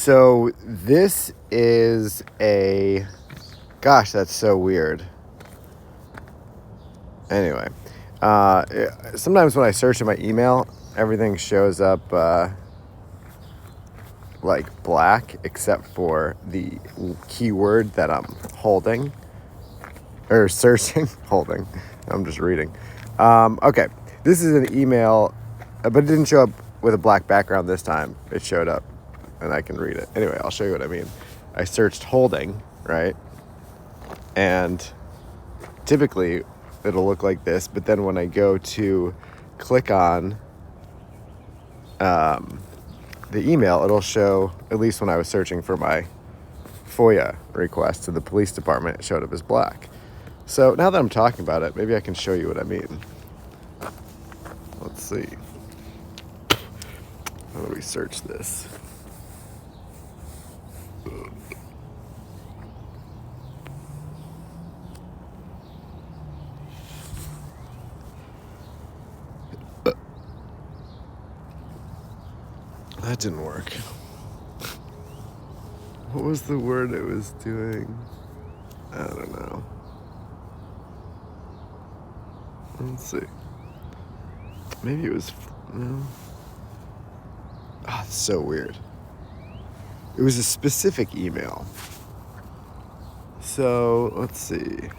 So this is a... Gosh, that's so weird. Anyway, sometimes when I search in my email, everything shows up like black, except for the keyword that I'm holding. Or searching. Holding. I'm just reading. Okay, this is an email, but it didn't show up with a black background this time. It showed up, and I can read it. Anyway, I'll show you what I mean. I searched holding, right? And typically it'll look like this, but then when I go to click on the email, it'll show, at least when I was searching for my FOIA request to the police department, it showed up as black. So now that I'm talking about it, maybe I can show you what I mean. Let's see. How do we search this? That didn't work. What was the word it was doing? I don't know. Let's see. Maybe it was... No. Ah, it's so weird. It was a specific email. So, let's see.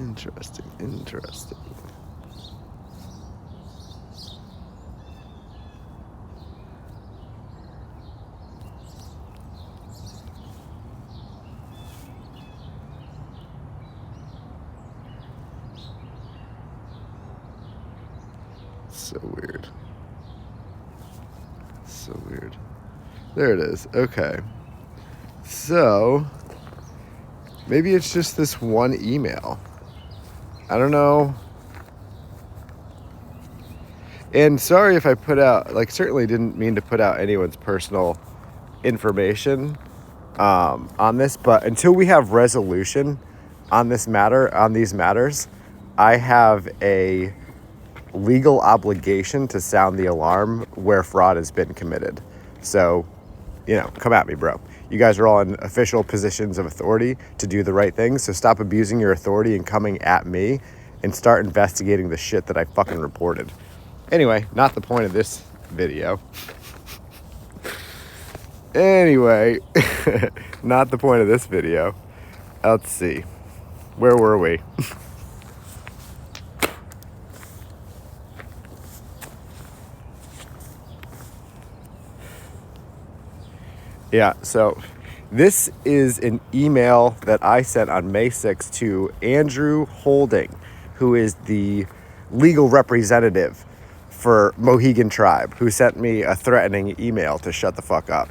Interesting. So weird. There it is. Okay. So, maybe it's just this one email. I don't know. And sorry if I put out, certainly didn't mean to put out anyone's personal information on this, but until we have resolution on these matters, I have a legal obligation to sound the alarm where fraud has been committed. So, come at me, bro. You guys are all in official positions of authority to do the right thing, so stop abusing your authority and coming at me and start investigating the shit that I fucking reported. Anyway, not the point of this video. Not the point of this video. Let's see. Where were we? Yeah, so this is an email that I sent on May 6th to Andrew Holding, who is the legal representative for Mohegan Tribe, who sent me a threatening email to shut the fuck up,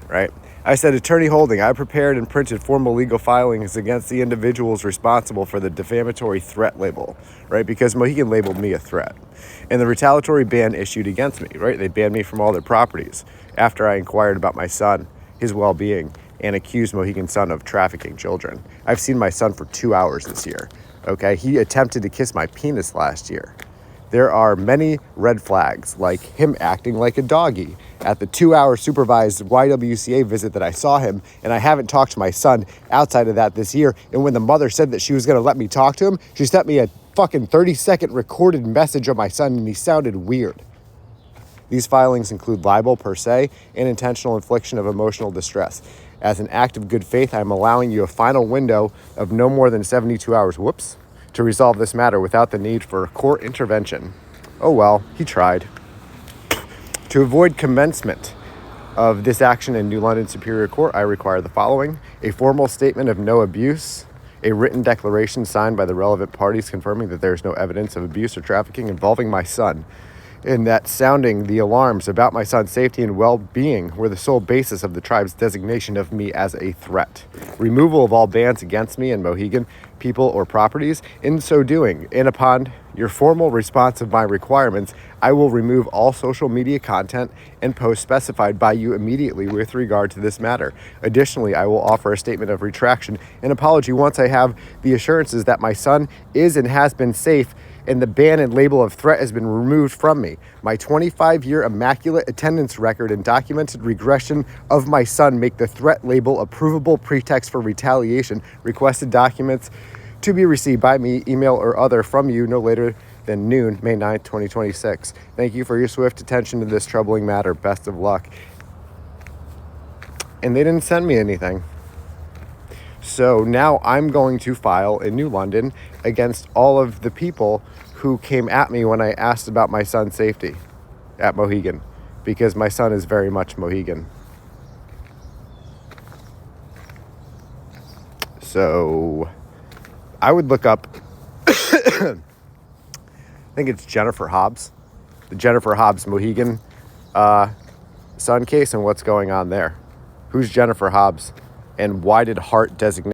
right? I said, Attorney Holding, I prepared and printed formal legal filings against the individuals responsible for the defamatory threat label, right? Because Mohegan labeled me a threat. And the retaliatory ban issued against me, right? They banned me from all their properties after I inquired about my son, his well-being, and accused Mohegan's son of trafficking children. I've seen my son for 2 hours this year, okay? He attempted to kiss my penis last year. There are many red flags, like him acting like a doggy at the 2-hour supervised YWCA visit that I saw him, and I haven't talked to my son outside of that this year. And when the mother said that she was going to let me talk to him, she sent me a fucking 30-second recorded message of my son, and he sounded weird. These filings include libel per se and intentional infliction of emotional distress. As an act of good faith, I am allowing you a final window of no more than 72 hours, to resolve this matter without the need for court intervention. Oh well, he tried. To avoid commencement of this action in New London Superior Court, I require the following: a formal statement of no abuse, a written declaration signed by the relevant parties confirming that there is no evidence of abuse or trafficking involving my son, and that sounding the alarms about my son's safety and well-being were the sole basis of the tribe's designation of me as a threat. Removal of all bans against me and Mohegan people or properties. In so doing, and upon your formal response of my requirements, I will remove all social media content and posts specified by you immediately with regard to this matter. Additionally, I will offer a statement of retraction and apology once I have the assurances that my son is and has been safe and the ban and label of threat has been removed from me. My 25-year immaculate attendance record and documented regression of my son make the threat label a provable pretext for retaliation. Requested documents to be received by me, email or other, from you no later than noon, May 9th, 2026. Thank you for your swift attention to this troubling matter. Best of luck. And they didn't send me anything. So now I'm going to file in New London against all of the people who came at me when I asked about my son's safety at Mohegan, because my son is very much Mohegan. So I would look up, I think it's Jennifer Hobbs, the Jennifer Hobbs Mohegan son case, and what's going on there. Who's Jennifer Hobbs, and why did Hart designate